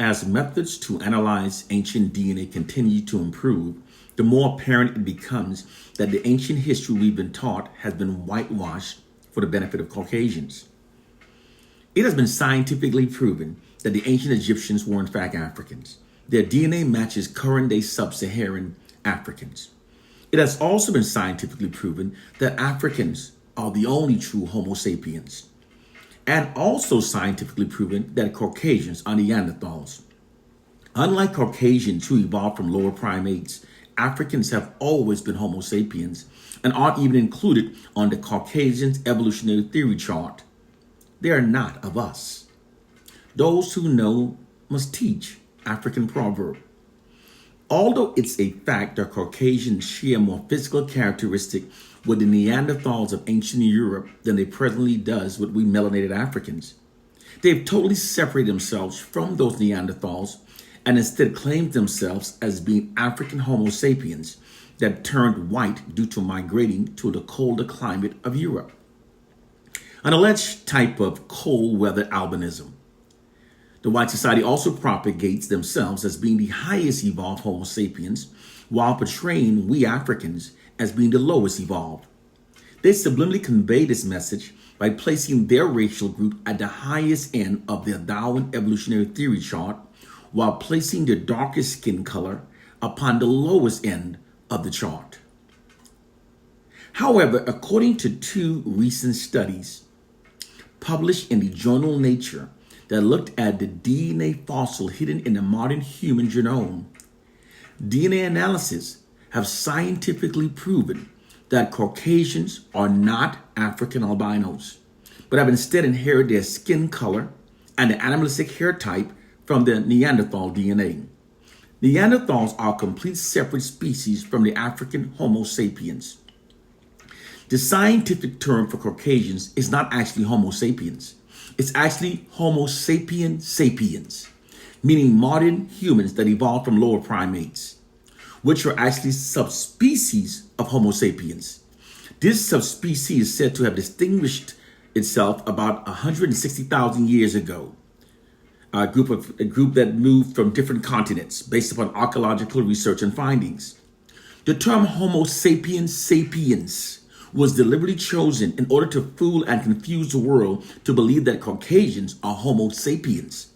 As methods to analyze ancient DNA continue to improve, the more apparent it becomes that the ancient history we've been taught has been whitewashed for the benefit of Caucasians. It has been scientifically proven that the ancient Egyptians were in fact Africans. Their DNA matches current-day sub-Saharan Africans. It has also been scientifically proven that Africans are the only true Homo sapiens, and also scientifically proven that Caucasians are Neanderthals. Unlike Caucasians who evolved from lower primates, Africans have always been Homo sapiens and aren't even included on the Caucasians evolutionary theory chart. They are not of us. Those who know must teach, African proverb. Although it's a fact that Caucasians share more physical characteristic with the Neanderthals of ancient Europe than they presently does with we melanated Africans, they've totally separated themselves from those Neanderthals and instead claimed themselves as being African Homo sapiens that turned white due to migrating to the colder climate of Europe. An alleged type of cold weather albinism. The white society also propagates themselves as being the highest evolved Homo sapiens while portraying we Africans as being the lowest evolved. They subliminally convey this message by placing their racial group at the highest end of their Darwin evolutionary theory chart while placing their darkest skin color upon the lowest end of the chart. However, according to two recent studies published in the journal Nature that looked at the DNA fossil hidden in the modern human genome, DNA analysis have scientifically proven that Caucasians are not African albinos, but have instead inherited their skin color and the animalistic hair type from the Neanderthal DNA. Neanderthals are a complete separate species from the African Homo sapiens. The scientific term for Caucasians is not actually Homo sapiens. It's actually Homo sapien sapiens, meaning modern humans that evolved from lower primates, which are actually subspecies of Homo sapiens. This subspecies is said to have distinguished itself about 160,000 years ago. A group that moved from different continents based upon archaeological research and findings. The term Homo sapiens sapiens was deliberately chosen in order to fool and confuse the world to believe that Caucasians are Homo sapiens.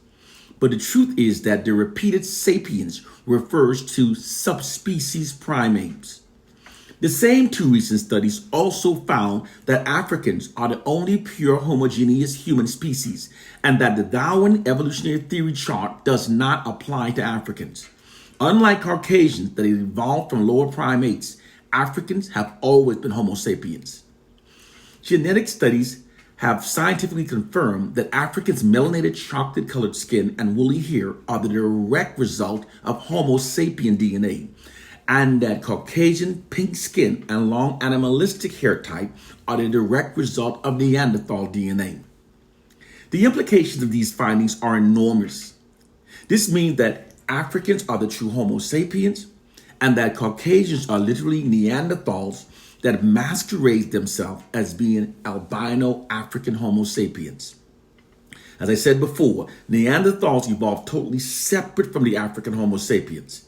But the truth is that the repeated sapiens refers to subspecies primates. The same two recent studies also found that Africans are the only pure homogeneous human species and that the Darwin evolutionary theory chart does not apply to Africans. Unlike Caucasians that evolved from lower primates, Africans have always been Homo sapiens. Genetic studies have scientifically confirmed that Africans' melanated chocolate-colored skin and woolly hair are the direct result of Homo sapien DNA, and that Caucasian pink skin and long animalistic hair type are the direct result of Neanderthal DNA. The implications of these findings are enormous. This means that Africans are the true Homo sapiens, and that Caucasians are literally Neanderthals that masquerade themselves as being albino African Homo sapiens. As I said before, Neanderthals evolved totally separate from the African Homo sapiens.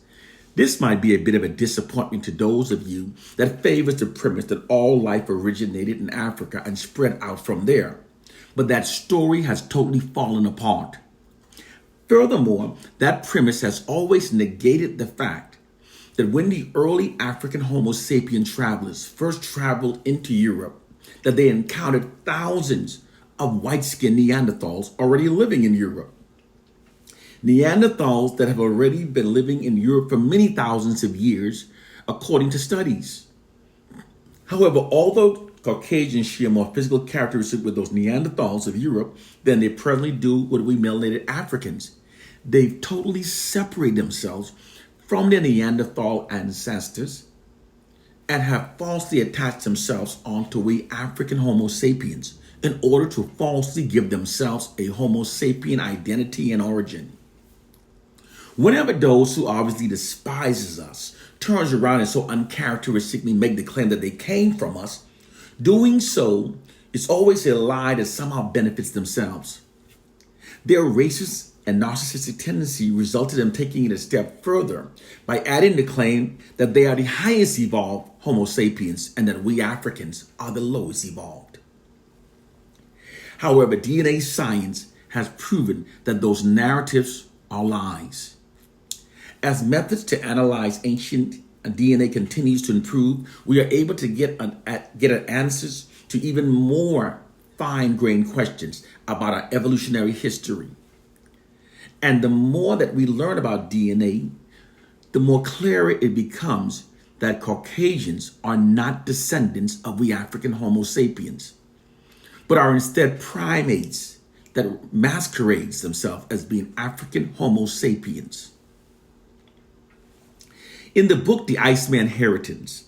This might be a bit of a disappointment to those of you that favors the premise that all life originated in Africa and spread out from there. But that story has totally fallen apart. Furthermore, that premise has always negated the fact that when the early African Homo sapien travelers first traveled into Europe, that they encountered thousands of white-skinned Neanderthals already living in Europe. Neanderthals that have already been living in Europe for many thousands of years, according to studies. However, although Caucasians share more physical characteristics with those Neanderthals of Europe than they presently do with we melanated Africans, they've totally separated themselves from their Neanderthal ancestors and have falsely attached themselves onto we African Homo sapiens in order to falsely give themselves a Homo sapien identity and origin. Whenever those who obviously despises us turns around and so uncharacteristically make the claim that they came from us, doing so is always a lie that somehow benefits themselves. They're racist and narcissistic tendency resulted in taking it a step further by adding the claim that they are the highest evolved Homo sapiens and that we Africans are the lowest evolved. However, DNA science has proven that those narratives are lies. As methods to analyze ancient DNA continues to improve, we are able to get at answers to even more fine-grained questions about our evolutionary history. And the more that we learn about DNA, the more clear it becomes that Caucasians are not descendants of we African Homo sapiens, but are instead primates that masquerades themselves as being African Homo sapiens. In the book, The Iceman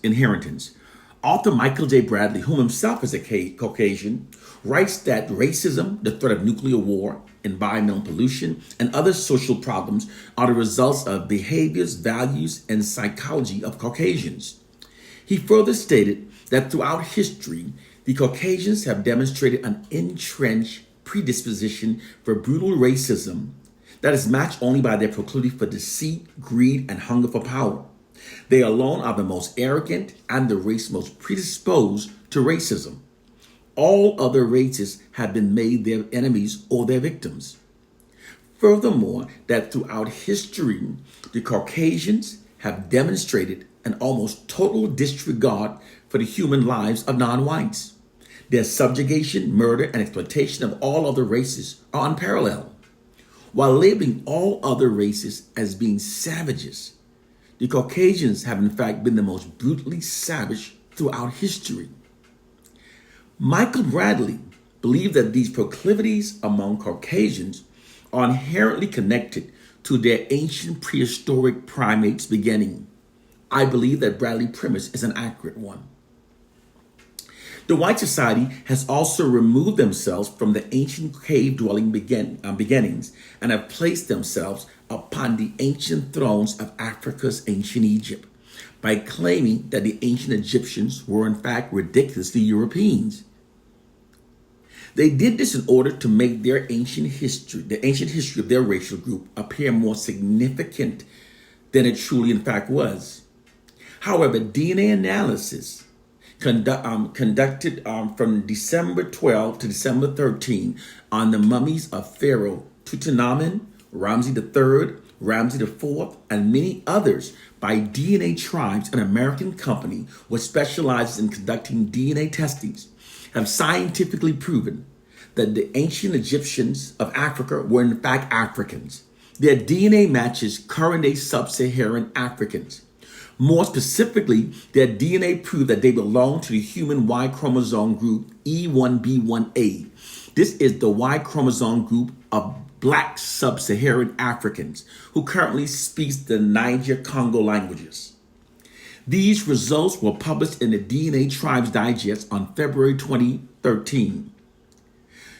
Inheritance, author Michael J. Bradley, whom himself is a Caucasian, writes that racism, the threat of nuclear war, environmental pollution, and other social problems are the results of behaviors, values, and psychology of Caucasians. He further stated that throughout history, the Caucasians have demonstrated an entrenched predisposition for brutal racism that is matched only by their proclivity for deceit, greed, and hunger for power. They alone are the most arrogant and the race most predisposed to racism. All other races have been made their enemies or their victims. Furthermore, that throughout history, the Caucasians have demonstrated an almost total disregard for the human lives of non-whites. Their subjugation, murder, and exploitation of all other races are unparalleled. While labeling all other races as being savages, the Caucasians have in fact been the most brutally savage throughout history. Michael Bradley believed that these proclivities among Caucasians are inherently connected to their ancient prehistoric primates beginning. I believe that Bradley's premise is an accurate one. The white society has also removed themselves from the ancient cave-dwelling beginnings and have placed themselves upon the ancient thrones of Africa's ancient Egypt by claiming that the ancient Egyptians were in fact ridiculously Europeans. They did this in order to make their ancient history, the ancient history of their racial group, appear more significant than it truly in fact was. However, DNA analysis conducted from December 12 to December 13 on the mummies of Pharaoh Tutankhamun, Ramses III, Ramses IV, and many others by DNA Tribes, an American company which specializes in conducting DNA testings, have scientifically proven that the ancient Egyptians of Africa were in fact Africans. Their DNA matches current-day sub-Saharan Africans. More specifically, their DNA proved that they belong to the human Y chromosome group E1B1A. This is the Y chromosome group of Black sub-Saharan Africans who currently speaks the Niger-Congo languages. These results were published in the DNA Tribes Digest on February 2013.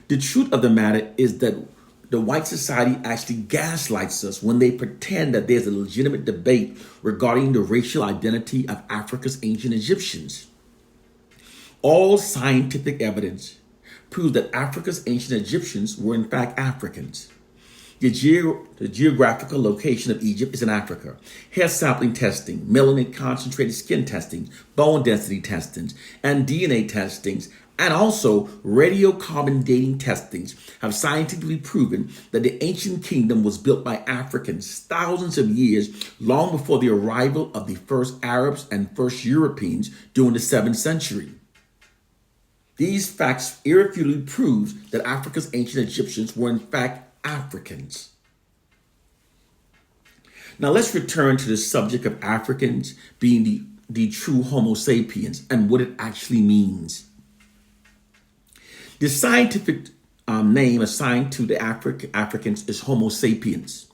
The truth of the matter is that the white society actually gaslights us when they pretend that there's a legitimate debate regarding the racial identity of Africa's ancient Egyptians. All scientific evidence proves that Africa's ancient Egyptians were in fact Africans. The geographical location of Egypt is in Africa. Hair sampling testing, melanin concentrated skin testing, bone density testings, and DNA testings, and also radiocarbon dating testings have scientifically proven that the ancient kingdom was built by Africans thousands of years long before the arrival of the first Arabs and first Europeans during the 7th century. These facts irrefutably prove that Africa's ancient Egyptians were in fact Africans. Now let's return to the subject of Africans being the true Homo sapiens and what it actually means. The scientific name assigned to the Africans is Homo sapiens.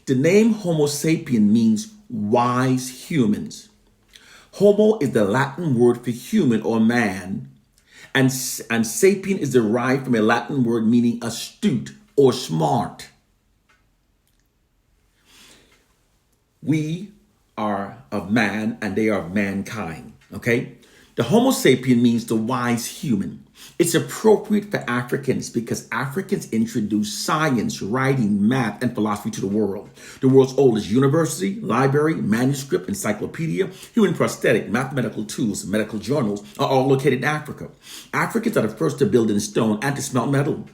The name Homo sapien means wise humans. Homo is the Latin word for human or man, and sapien is derived from a Latin word meaning astute or smart. We are of man and they are of mankind, okay? The Homo sapien means the wise human. It's appropriate for Africans because Africans introduced science, writing, math, and philosophy to the world. The world's oldest university, library, manuscript, encyclopedia, human prosthetic, mathematical tools, medical journals are all located in Africa. Africans are the first to build in stone and to smelt metal.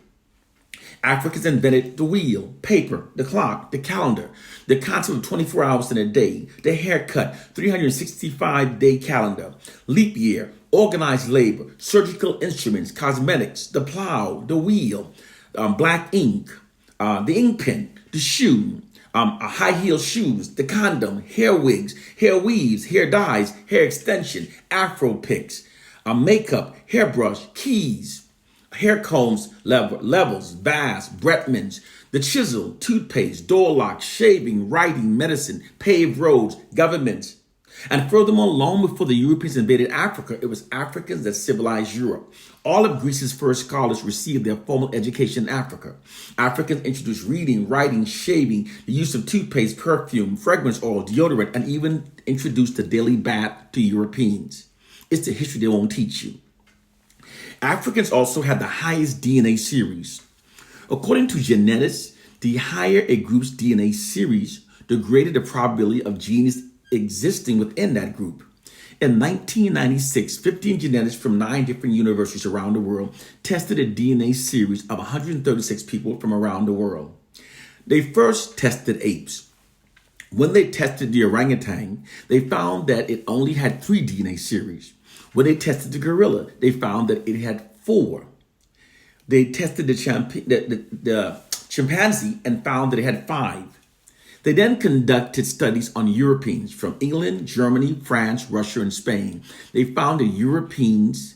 Africans invented the wheel, paper, the clock, the calendar, the concept of 24 hours in a day, the haircut, 365-day calendar, leap year, organized labor, surgical instruments, cosmetics, the plow, the wheel, black ink, the ink pen, the shoe, high heel shoes, the condom, hair wigs, hair weaves, hair dyes, hair extension, afro picks, makeup, hairbrush, keys, hair combs, levels, baths, Bretmans, the chisel, toothpaste, door locks, shaving, writing, medicine, paved roads, governments. And furthermore, long before the Europeans invaded Africa, it was Africans that civilized Europe. All of Greece's first scholars received their formal education in Africa. Africans introduced reading, writing, shaving, the use of toothpaste, perfume, fragrance oil, deodorant, and even introduced the daily bath to Europeans. It's the history they won't teach you. Africans also had the highest DNA series. According to geneticists, the higher a group's DNA series, the greater the probability of genes existing within that group. In 1996, 15 geneticists from 9 different universities around the world tested a DNA series of 136 people from around the world. They first tested apes. When they tested the orangutan, they found that it only had 3 DNA series. When they tested the gorilla, they found that it had 4. They tested the chimpanzee and found that it had 5. They then conducted studies on Europeans from England, Germany, France, Russia, and Spain. They found that Europeans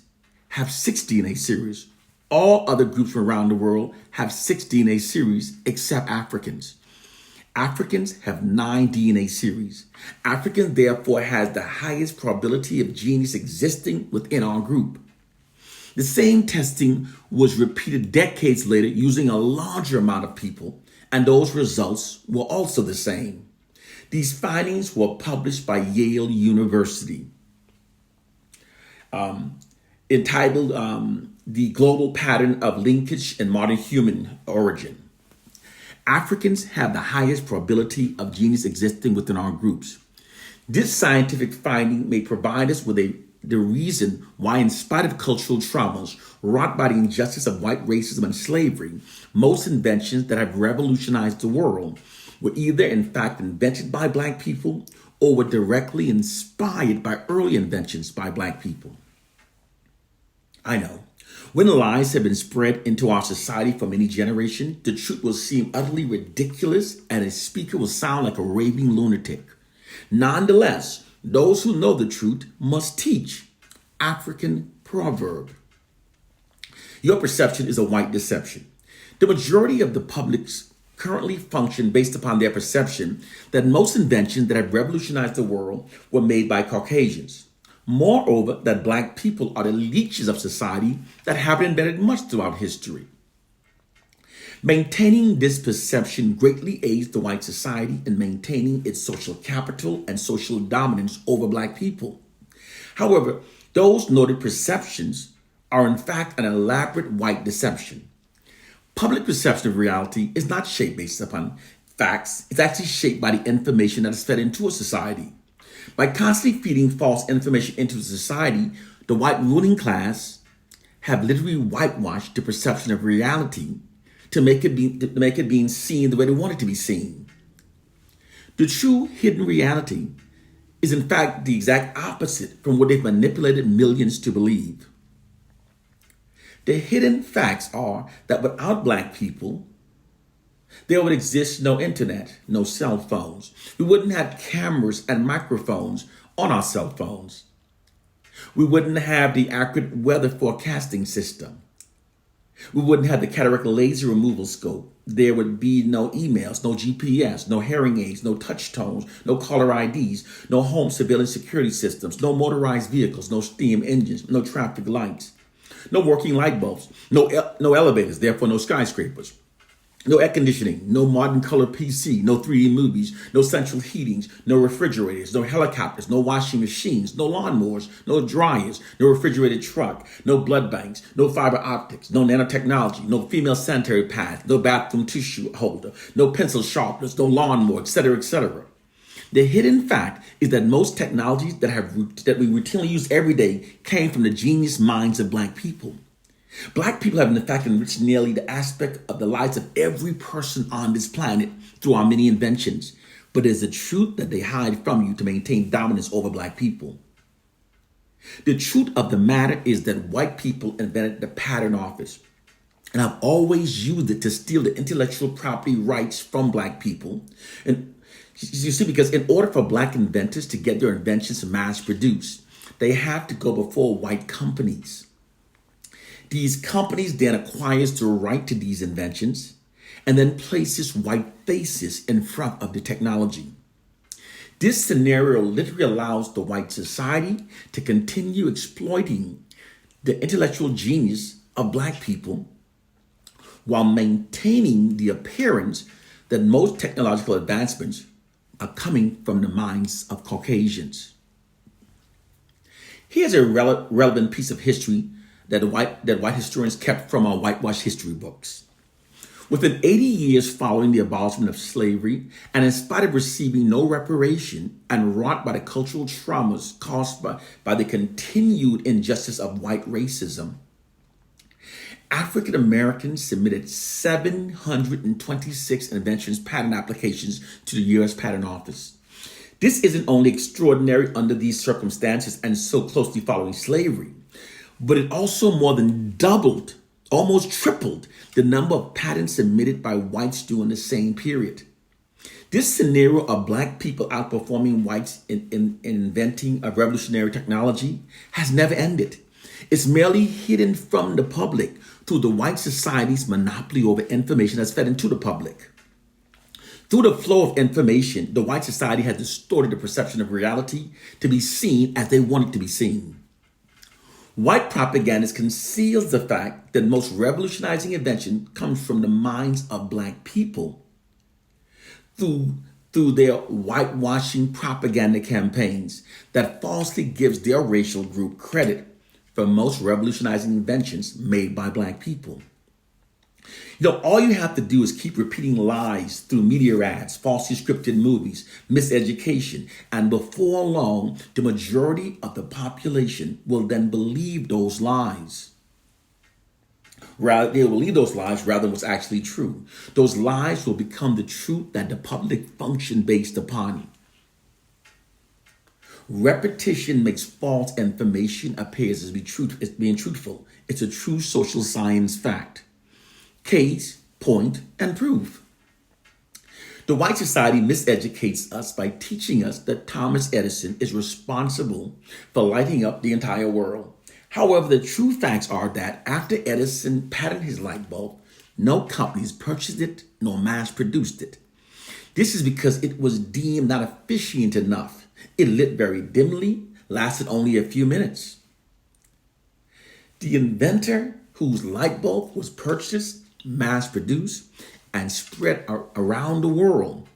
have 6 DNA series. All other groups from around the world have 6 DNA series except Africans. Africans have 9 DNA series. Africans therefore has the highest probability of genes existing within our group. The same testing was repeated decades later using a larger amount of people, and those results were also the same. These findings were published by Yale University, entitled The Global Pattern of Linkage in Modern Human Origin. Africans have the highest probability of genes existing within our groups. This scientific finding may provide us with the reason why, in spite of cultural traumas wrought by the injustice of white racism and slavery, most inventions that have revolutionized the world were either in fact invented by Black people or were directly inspired by early inventions by Black people. I know. When lies have been spread into our society for many generations, the truth will seem utterly ridiculous and a speaker will sound like a raving lunatic. Nonetheless, those who know the truth must teach. African proverb. Your perception is a white deception. The majority of the publics currently function based upon their perception that most inventions that have revolutionized the world were made by Caucasians. Moreover, that Black people are the leeches of society that haven't invented much throughout history. Maintaining this perception greatly aids the white society in maintaining its social capital and social dominance over Black people. However, those noted perceptions are in fact an elaborate white deception. Public perception of reality is not shaped based upon facts. It's actually shaped by the information that is fed into a society. By constantly feeding false information into society, the white ruling class have literally whitewashed the perception of reality to make it being seen the way they want it to be seen. The true hidden reality is in fact the exact opposite from what they've manipulated millions to believe. The hidden facts are that without Black people, there would exist no internet, no cell phones. We wouldn't have cameras and microphones on our cell phones. We wouldn't have the accurate weather forecasting system. We wouldn't have the cataract laser removal scope. There would be no emails, no GPS, no hearing aids, no touch tones, no caller IDs, no home surveillance security systems, no motorized vehicles, no steam engines, no traffic lights, no working light bulbs, no elevators, therefore no skyscrapers. No air conditioning, no modern color PC, no 3D movies, no central heatings, no refrigerators, no helicopters, no washing machines, no lawnmowers, no dryers, no refrigerated truck, no blood banks, no fiber optics, no nanotechnology, no female sanitary pads, no bathroom tissue holder, no pencil sharpeners, no lawnmower, etc., etc. The hidden fact is that most technologies that we routinely use every day came from the genius minds of Black people. Black people have in fact enriched nearly the aspect of the lives of every person on this planet through our many inventions, but it is the truth that they hide from you to maintain dominance over Black people. The truth of the matter is that white people invented the patent office, and have always used it to steal the intellectual property rights from Black people. And you see, because in order for Black inventors to get their inventions mass produced, they have to go before white companies. These companies then acquires the right to these inventions and then places white faces in front of the technology. This scenario literally allows the white society to continue exploiting the intellectual genius of Black people while maintaining the appearance that most technological advancements are coming from the minds of Caucasians. Here's a relevant piece of history that white historians kept from our whitewashed history books. Within 80 years following the abolishment of slavery, and in spite of receiving no reparation and wrought by the cultural traumas caused by the continued injustice of white racism, African Americans submitted 726 inventions patent applications to the U.S. Patent Office. This isn't only extraordinary under these circumstances and so closely following slavery, but it also more than doubled, almost tripled, the number of patents submitted by whites during the same period. This scenario of Black people outperforming whites in inventing a revolutionary technology has never ended. It's merely hidden from the public through the white society's monopoly over information that's fed into the public. Through the flow of information, the white society has distorted the perception of reality to be seen as they want it to be seen. White propaganda conceals the fact that most revolutionizing invention comes from the minds of Black people through their whitewashing propaganda campaigns that falsely gives their racial group credit for most revolutionizing inventions made by Black people. All you have to do is keep repeating lies through media ads, falsely scripted movies, miseducation, and before long, the majority of the population will then believe those lies. They will believe those lies rather than what's actually true. Those lies will become the truth that the public function based upon. Repetition makes false information appear as being truthful. It's a true social science fact. Case, point, and proof. The white society miseducates us by teaching us that Thomas Edison is responsible for lighting up the entire world. However, the true facts are that after Edison patented his light bulb, no companies purchased it nor mass produced it. This is because it was deemed not efficient enough. It lit very dimly, lasted only a few minutes. The inventor whose light bulb was purchased, mass-produced, and spread around the world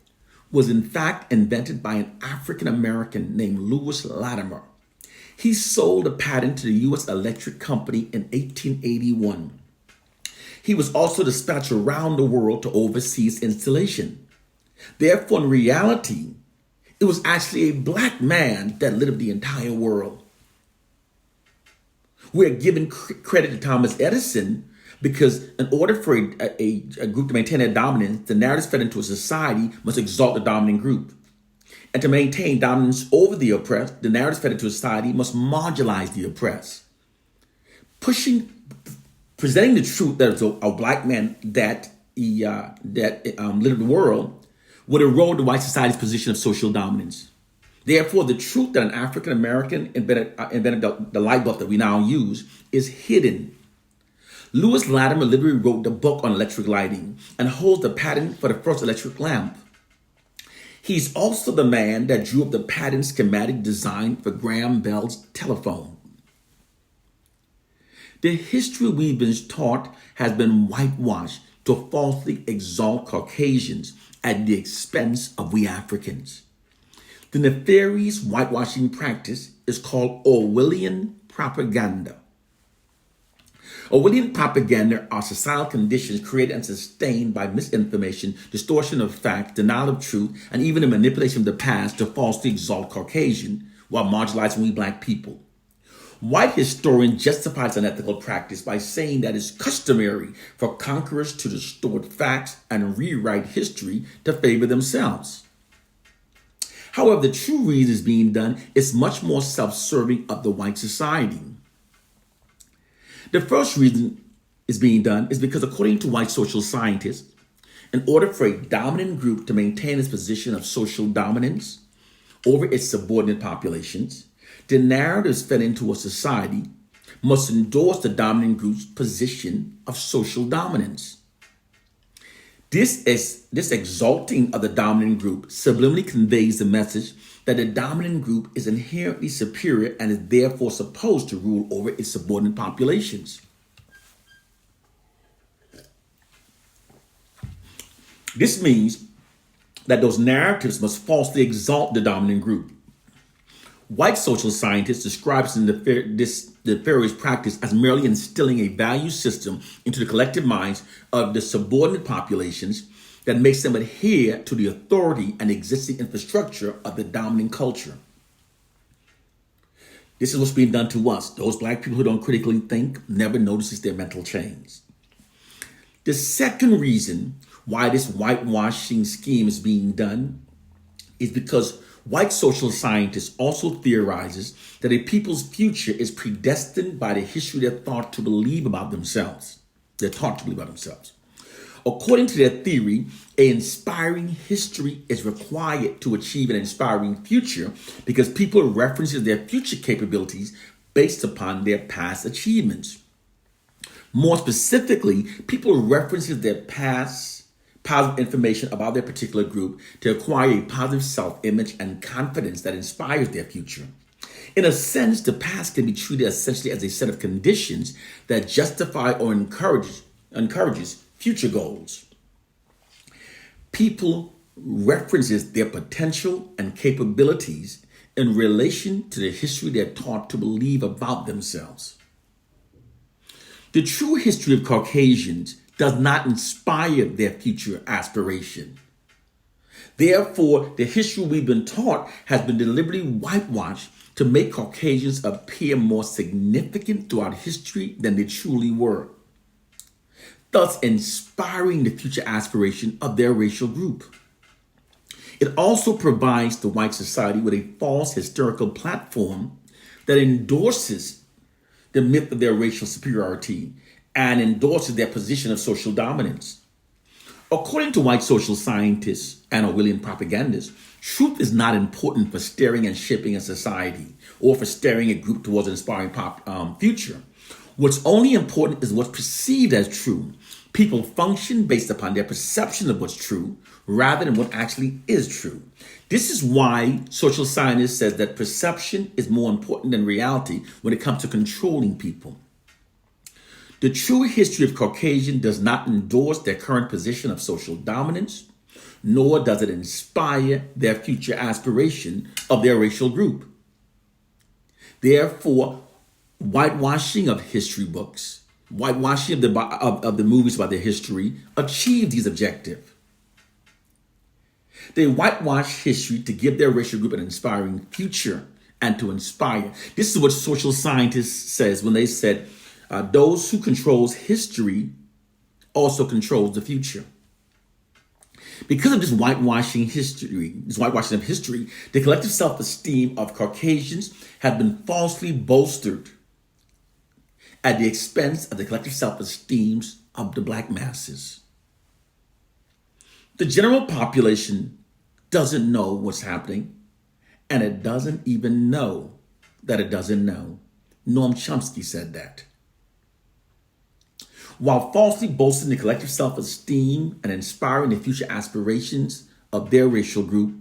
was in fact invented by an African American named Lewis Latimer. He sold a patent to the U.S. Electric Company in 1881. He was also dispatched around the world to oversee its installation. Therefore, in reality, it was actually a Black man that lit up the entire world. We're giving credit to Thomas Edison because in order for a group to maintain their dominance, the narrative fed into a society must exalt the dominant group. And to maintain dominance over the oppressed, the narrative fed into a society must marginalize the oppressed. Presenting the truth that it's a Black man that lit up the world would erode the white society's position of social dominance. Therefore, the truth that an African American invented the light bulb that we now use is hidden. Lewis Latimer literally wrote the book on electric lighting and holds the patent for the first electric lamp. He's also the man that drew up the patent schematic design for Graham Bell's telephone. The history we've been taught has been whitewashed to falsely exalt Caucasians at the expense of we Africans. The nefarious whitewashing practice is called Orwellian propaganda. Orwellian propaganda are societal conditions created and sustained by misinformation, distortion of fact, denial of truth, and even the manipulation of the past to falsely exalt Caucasian while marginalizing we black people. White historians justify this unethical practice by saying that it's customary for conquerors to distort facts and rewrite history to favor themselves. However, the true reason it's being done is much more self-serving of the white society. The first reason it's being done is because, according to white social scientists, in order for a dominant group to maintain its position of social dominance over its subordinate populations, the narratives fed into a society must endorse the dominant group's position of social dominance. This exalting of the dominant group subliminally conveys the message that the dominant group is inherently superior and is therefore supposed to rule over its subordinate populations. This means that those narratives must falsely exalt the dominant group. White social scientists describe this nefarious practice as merely instilling a value system into the collective minds of the subordinate populations that makes them adhere to the authority and existing infrastructure of the dominant culture. This is what's being done to us. Those black people who don't critically think never notices their mental change. The second reason why this whitewashing scheme is being done is because white social scientists also theorizes that a people's future is predestined by the history they're taught to believe about themselves. They're taught to believe about themselves. According to their theory, an inspiring history is required to achieve an inspiring future because people references their future capabilities based upon their past achievements. More specifically, people references their past positive information about their particular group to acquire a positive self-image and confidence that inspires their future. In a sense, the past can be treated essentially as a set of conditions that justify or encourages future goals. People references their potential and capabilities in relation to the history they're taught to believe about themselves. The true history of Caucasians does not inspire their future aspiration. Therefore, the history we've been taught has been deliberately whitewashed to make Caucasians appear more significant throughout history than they truly were, thus inspiring the future aspiration of their racial group. It also provides the white society with a false historical platform that endorses the myth of their racial superiority and endorses their position of social dominance. According to white social scientists and Orwellian propagandists, truth is not important for steering and shaping a society or for steering a group towards an inspiring future. What's only important is what's perceived as true. People function based upon their perception of what's true rather than what actually is true. This is why social science says that perception is more important than reality when it comes to controlling people. The true history of Caucasian does not endorse their current position of social dominance, nor does it inspire their future aspiration of their racial group. Therefore, whitewashing of history books, whitewashing of the movies about their history achieve these objectives. They whitewash history to give their racial group an inspiring future and to inspire. This is what social scientists says when they said, those who controls history also controls the future. Because of this whitewashing of history, the collective self-esteem of Caucasians have been falsely bolstered at the expense of the collective self-esteems of the black masses. The general population doesn't know what's happening, and it doesn't even know that it doesn't know. Noam Chomsky said that. While falsely boasting the collective self-esteem and inspiring the future aspirations of their racial group,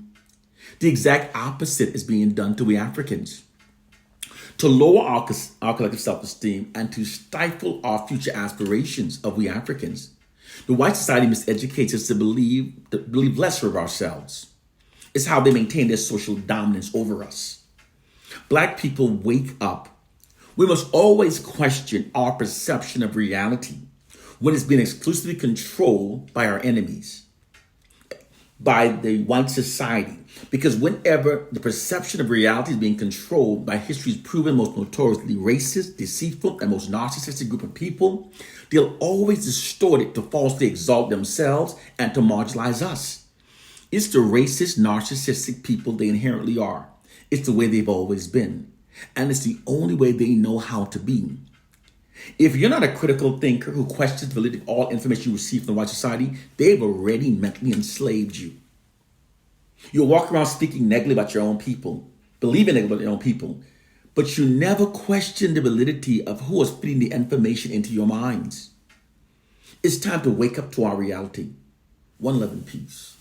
the exact opposite is being done to we Africans. To lower our collective self-esteem and to stifle our future aspirations of we Africans, The white society miseducates us to believe lesser of ourselves. It's how they maintain their social dominance over us. Black people wake up. We must always question our perception of reality when it's been exclusively controlled by our enemies, by the white society. Because whenever the perception of reality is being controlled by history's proven most notoriously racist, deceitful, and most narcissistic group of people, they'll always distort it to falsely exalt themselves and to marginalize us. It's the racist, narcissistic people they inherently are. It's the way they've always been. And it's the only way they know how to be. If you're not a critical thinker who questions the validity of all information you receive from the white society, they've already mentally enslaved you. You'll walk around speaking negatively about your own people, believing negatively about your own people, but you never question the validity of who is feeding the information into your minds. It's time to wake up to our reality. One love and peace.